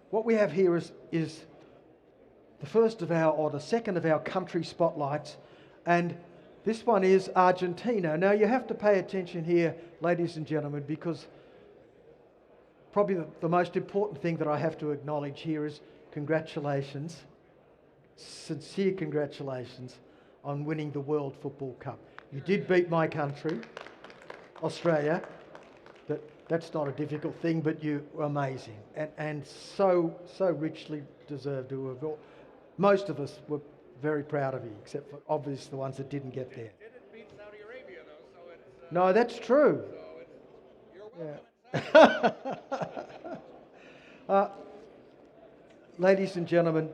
What we have here is the first of our, or the second of our country spotlights, and this one is Argentina. Now you have to pay attention here, ladies and gentlemen, because probably the most important thing that I have to acknowledge here is congratulations, sincere congratulations on winning the World Football Cup. You did beat my country, Australia. That's not a difficult thing, but you were amazing and so richly deserved to have. Most of us were very proud of you, except for obviously the ones that didn't get there. Didn't beat Saudi Arabia though, so it's. No, that's true. You're welcome. Yeah. Ladies and gentlemen,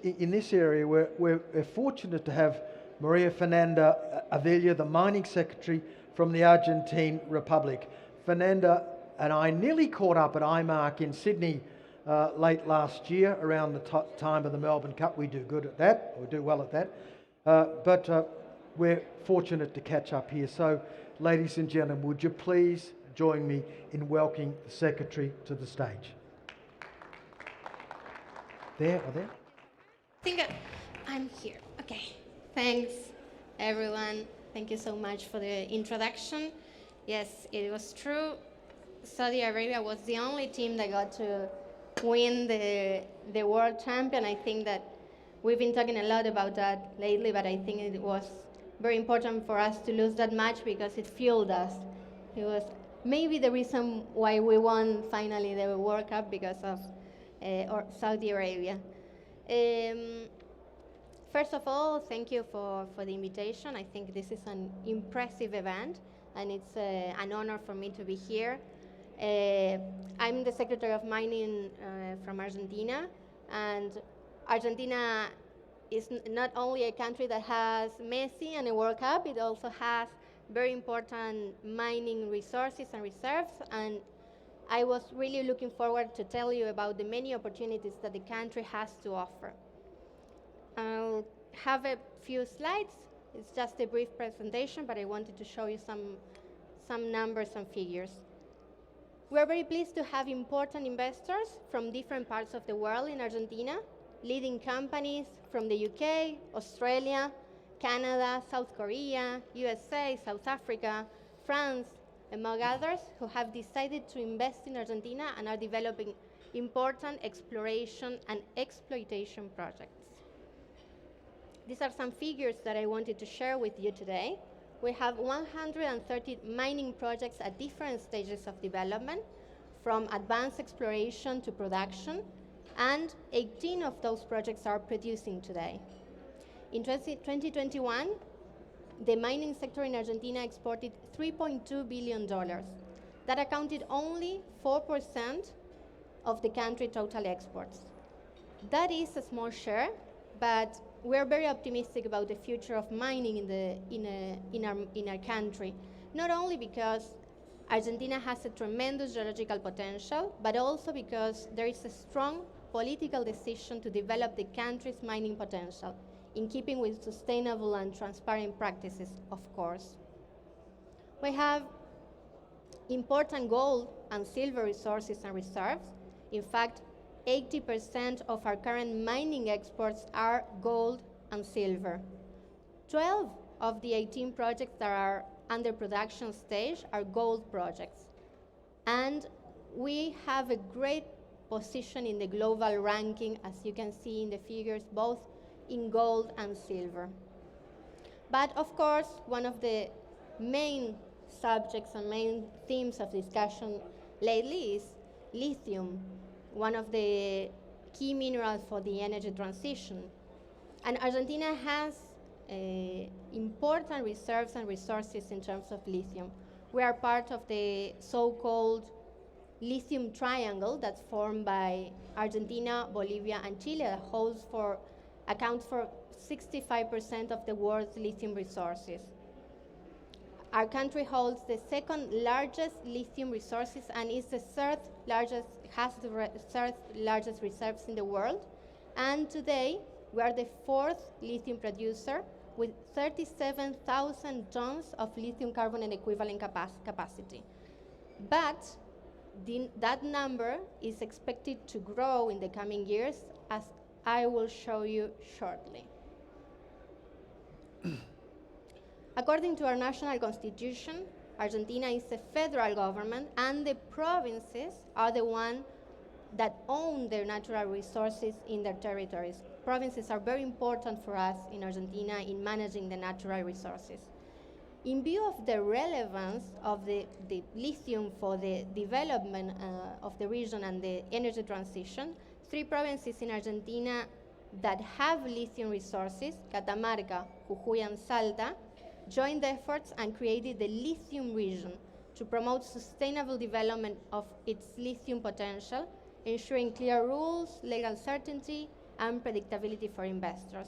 in this area, we're fortunate to have Maria Fernanda Avila, the mining secretary from the Argentine Republic. Fernanda and I nearly caught up at IMARC in Sydney late last year around the time of the Melbourne Cup. We do good at that, we do well at that. But we're fortunate to catch up here. So, ladies and gentlemen, would you please join me in welcoming the Secretary to the stage? There. I think I'm here. Okay. Thanks, everyone. Thank you so much for the introduction. Yes, it was true. Saudi Arabia was the only team that got to win the world champion. I think that we've been talking a lot about that lately, but I think it was very important for us to lose that match because it fueled us. It was maybe the reason why we won finally the World Cup because of Saudi Arabia. First of all, thank you for the invitation. I think this is an impressive event, and it's an honor for me to be here. I'm the Secretary of Mining from Argentina, and Argentina is not only a country that has Messi and a World Cup, it also has very important mining resources and reserves, and I was really looking forward to tell you about the many opportunities that the country has to offer. I'll have a few slides. It's just a brief presentation, but I wanted to show you some numbers and figures. We're very pleased to have important investors from different parts of the world in Argentina, leading companies from the UK, Australia, Canada, South Korea, USA, South Africa, France, among others, who have decided to invest in Argentina and are developing important exploration and exploitation projects. These are some figures that I wanted to share with you today. We have 130 mining projects at different stages of development, from advanced exploration to production, and 18 of those projects are producing today. In 2021, the mining sector in Argentina exported $3.2 billion. That accounted only 4% of the country's total exports. That is a small share, but we're very optimistic about the future of mining in our country, not only because Argentina has a tremendous geological potential, but also because there is a strong political decision to develop the country's mining potential, in keeping with sustainable and transparent practices, of course. We have important gold and silver resources and reserves. In fact, 80% of our current mining exports are gold and silver. 12 of the 18 projects that are under production stage are gold projects. And we have a great position in the global ranking, as you can see in the figures, both in gold and silver. But of course, one of the main subjects and main themes of discussion lately is lithium, one of the key minerals for the energy transition. And Argentina has important reserves and resources in terms of lithium. We are part of the so-called lithium triangle that's formed by Argentina, Bolivia, and Chile that accounts for 65% of the world's lithium resources. Our country holds the second largest lithium resources and has the third largest reserves in the world. And today, we are the fourth lithium producer with 37,000 tons of lithium carbonate equivalent capacity. But that number is expected to grow in the coming years, as I will show you shortly. According to our national constitution, Argentina is a federal government, and the provinces are the ones that own their natural resources in their territories. Provinces are very important for us in Argentina in managing the natural resources. In view of the relevance of the lithium for the development of the region and the energy transition, 3 provinces in Argentina that have lithium resources, Catamarca, Jujuy, and Salta, joined the efforts and created the lithium region to promote sustainable development of its lithium potential, ensuring clear rules, legal certainty, and predictability for investors.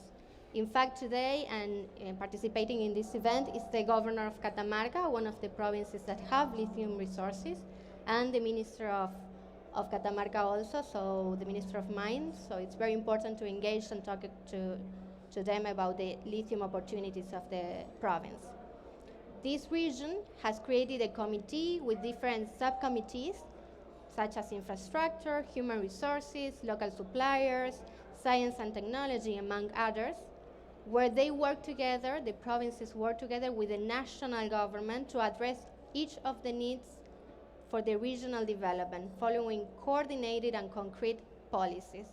In fact, today, and participating in this event is the governor of Catamarca, one of the provinces that have lithium resources, and the minister of Catamarca also, so the minister of mines. So it's very important to engage and talk to them about the lithium opportunities of the province. This region has created a committee with different subcommittees, such as infrastructure, human resources, local suppliers, science and technology, among others, where they work together, the provinces work together with the national government to address each of the needs for the regional development, following coordinated and concrete policies.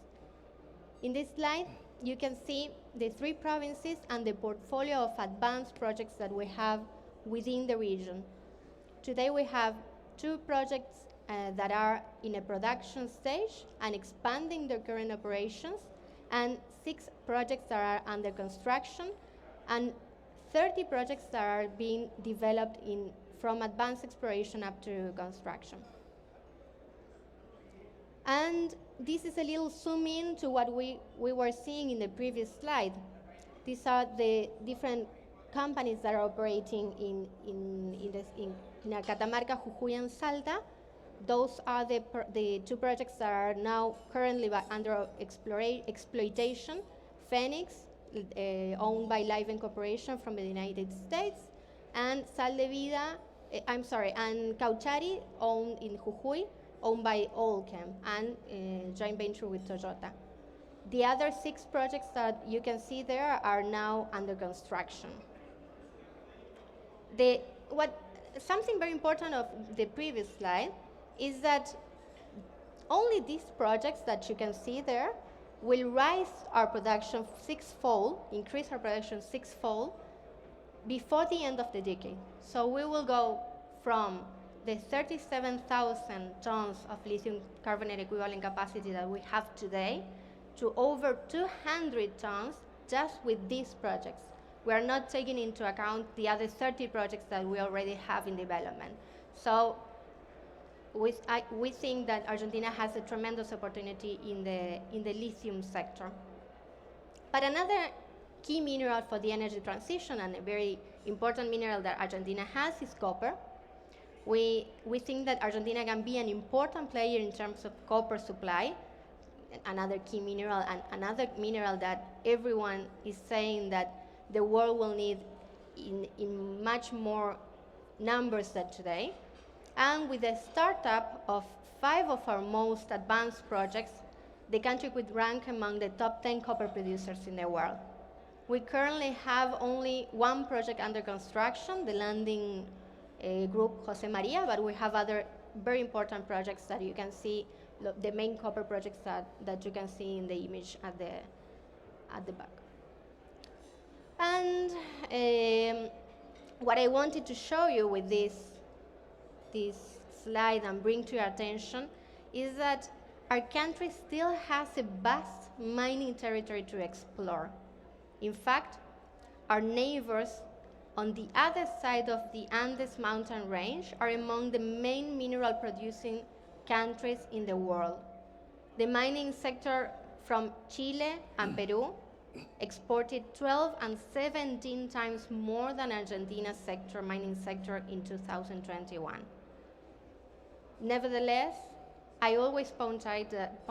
In this slide, you can see the 3 provinces and the portfolio of advanced projects that we have within the region. Today we have 2 projects that are in a production stage and expanding their current operations, and 6 projects that are under construction, and 30 projects that are being developed from advanced exploration up to construction. And this is a little zoom in to what we were seeing in the previous slide. These are the different companies that are operating in Catamarca, Jujuy, and Salta. Those are the 2 projects that are now currently under exploitation. Phoenix, owned by Livent Corporation from the United States, and Sal de Vida, and Cauchari, owned in Jujuy, owned by Allchem, and joint venture with Toyota. The other 6 projects that you can see there are now under construction. Something very important of the previous slide is that only these projects that you can see there will rise our production 6-fold, increase our production 6-fold before the end of the decade. So we will go from the 37,000 tons of lithium carbonate equivalent capacity that we have today to over 200 tons just with these projects. We are not taking into account the other 30 projects that we already have in development. So we think that Argentina has a tremendous opportunity in the lithium sector. But another key mineral for the energy transition, and a very important mineral that Argentina has, is copper. We think that Argentina can be an important player in terms of copper supply, another key mineral, and another mineral that everyone is saying that the world will need in much more numbers than today. And with the startup of 5 of our most advanced projects, the country could rank among the top 10 copper producers in the world. We currently have only 1 project under construction, the landing group Jose Maria, but we have other very important projects that you can see, the main copper projects that you can see in the image at the back. And what I wanted to show you with this slide and bring to your attention is that our country still has a vast mining territory to explore. In fact, our neighbors on the other side of the Andes mountain range are among the main mineral producing countries in the world. The mining sector from Chile and Peru exported 12 and 17 times more than Argentina's mining sector in 2021. Nevertheless, I always point out that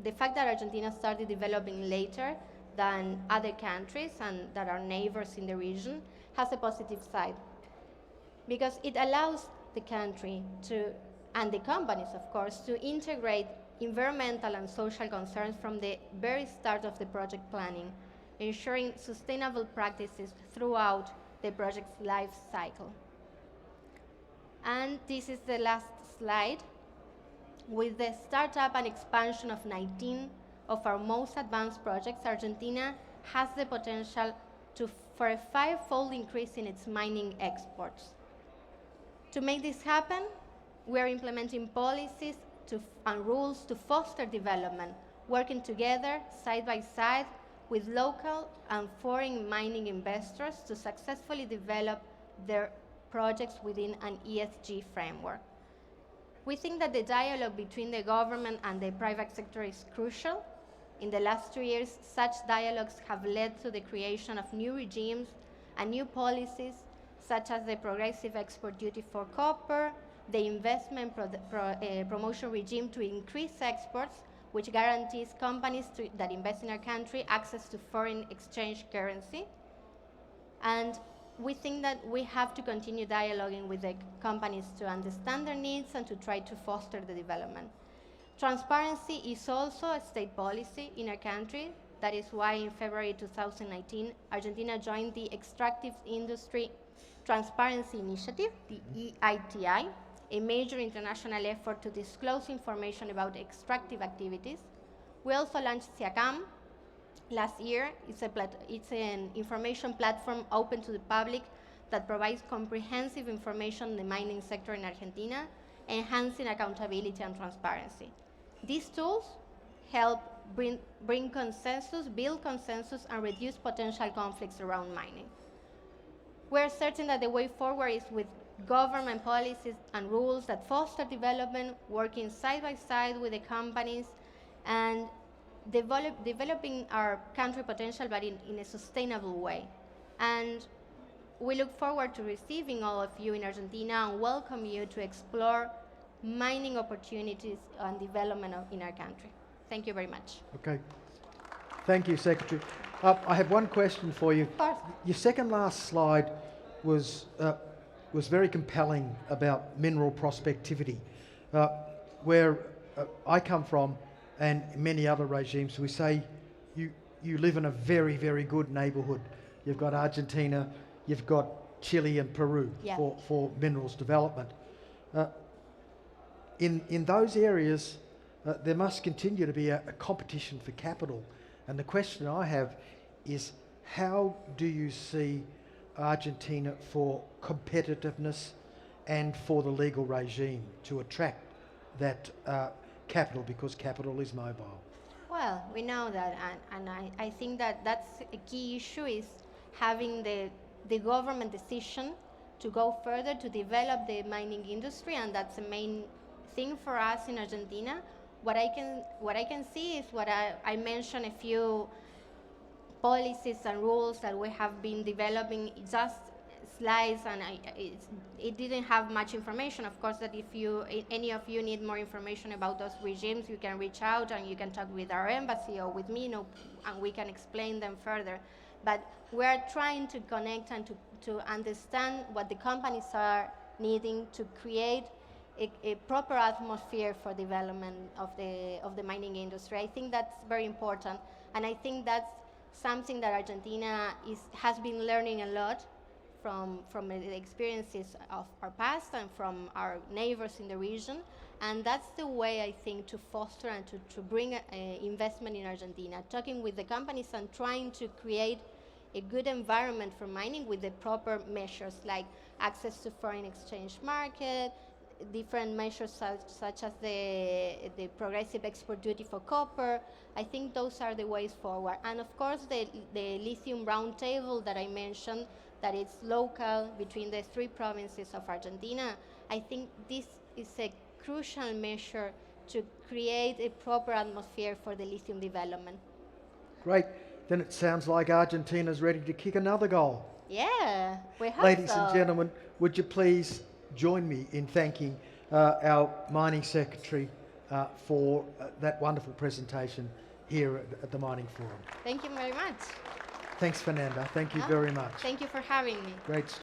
the fact that Argentina started developing later than other countries and that are neighbors in the region has a positive side, because it allows the country and the companies, of course, to integrate environmental and social concerns from the very start of the project planning, ensuring sustainable practices throughout the project's life cycle. And this is the last slide. With the startup and expansion of 19 of our most advanced projects, Argentina has the potential for a five-fold increase in its mining exports. To make this happen, we are implementing policies and rules to foster development, working together side by side with local and foreign mining investors to successfully develop their projects within an ESG framework. We think that the dialogue between the government and the private sector is crucial. In the last 2 years, such dialogues have led to the creation of new regimes and new policies, such as the progressive export duty for copper, the investment promotion regime to increase exports, which guarantees companies that invest in our country access to foreign exchange currency. And we think that we have to continue dialoguing with the companies to understand their needs and to try to foster the development. Transparency is also a state policy in our country. That is why in February 2019, Argentina joined the Extractive Industry Transparency Initiative, the EITI, a major international effort to disclose information about extractive activities. We also launched SIACAM last year. It's an information platform open to the public that provides comprehensive information on the mining sector in Argentina, enhancing accountability and transparency. These tools help bring consensus, build consensus, and reduce potential conflicts around mining. We're certain that the way forward is with government policies and rules that foster development, working side by side with the companies, and developing our country potential, but in a sustainable way. And we look forward to receiving all of you in Argentina and welcome you to explore mining opportunities and development in our country. Thank you very much. Okay. Thank you, Secretary. I have one question for you. Of course. Your second last slide was very compelling about mineral prospectivity. Where I come from, and many other regimes, we say you live in a very, very good neighbourhood. You've got Argentina, you've got Chile and Peru for minerals development. In those areas, there must continue to be a competition for capital. And the question I have is, how do you see Argentina for competitiveness and for the legal regime to attract that capital, because capital is mobile? Well, we know that, and I think that that's a key issue, is having the government decision to go further to develop the mining industry, and that's the main thing for us in Argentina. What I can see is what I mentioned, a few policies and rules that we have been developing, just slides, and it didn't have much information. Of course, that if any of you need more information about those regimes, you can reach out and you can talk with our embassy or with me, and we can explain them further. But we're trying to connect and to understand what the companies are needing to create a proper atmosphere for development of the mining industry. I think that's very important, and I think that's something that Argentina has been learning a lot from the experiences of our past and from our neighbors in the region, and that's the way, I think, to foster and to bring investment in Argentina, talking with the companies and trying to create a good environment for mining with the proper measures like access to foreign exchange market, different measures such as the progressive export duty for copper. I think those are the ways forward. And of course, the lithium roundtable that I mentioned, that it's local between the 3 provinces of Argentina. I think this is a crucial measure to create a proper atmosphere for the lithium development. Great. Then it sounds like Argentina's ready to kick another goal. Yeah, we hope Ladies so. and gentlemen, would you please join me in thanking our Mining Secretary for that wonderful presentation here at the Mining Forum. Thank you very much. Thanks, Fernanda. Thank you very much. Thank you for having me. Great.